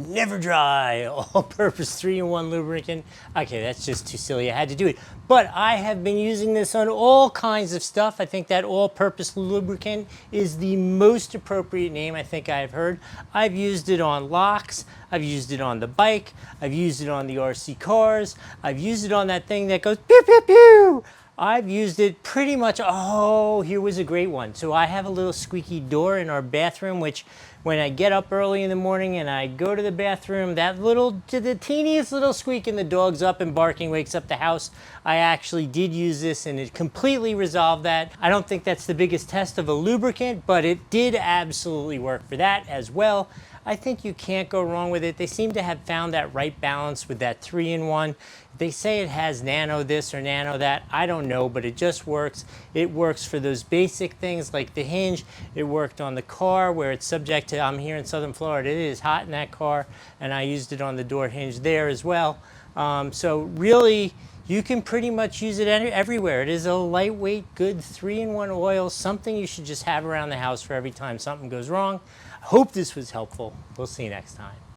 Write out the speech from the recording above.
never dry, all-purpose 3-in-1 lubricant. Okay, that's just too silly. I had to do it. But I have been using this on all kinds of stuff. I think that all-purpose lubricant is the most appropriate name I think I've heard. I've used it on locks. I've used it on the bike. I've used it on the RC cars. I've used it on that thing that goes pew, pew, pew. I've used it pretty much, oh, here was a great one. So I have a little squeaky door in our bathroom, which when I get up early in the morning and I go to the bathroom, the teeniest little squeak and the dog's up and barking wakes up the house. I actually did use this and it completely resolved that. I don't think that's the biggest test of a lubricant, but it did absolutely work for that as well. I think you can't go wrong with it. They seem to have found that right balance with that 3-in-1. They say it has nano this or nano that. I don't know, but it just works. It works for those basic things like the hinge. It worked on the car where it's subject to, I'm here in Southern Florida, it is hot in that car, and I used it on the door hinge there as well. So really, you can pretty much use it everywhere. It is a lightweight, good 3-in-1 oil, something you should just have around the house for every time something goes wrong. I hope this was helpful. We'll see you next time.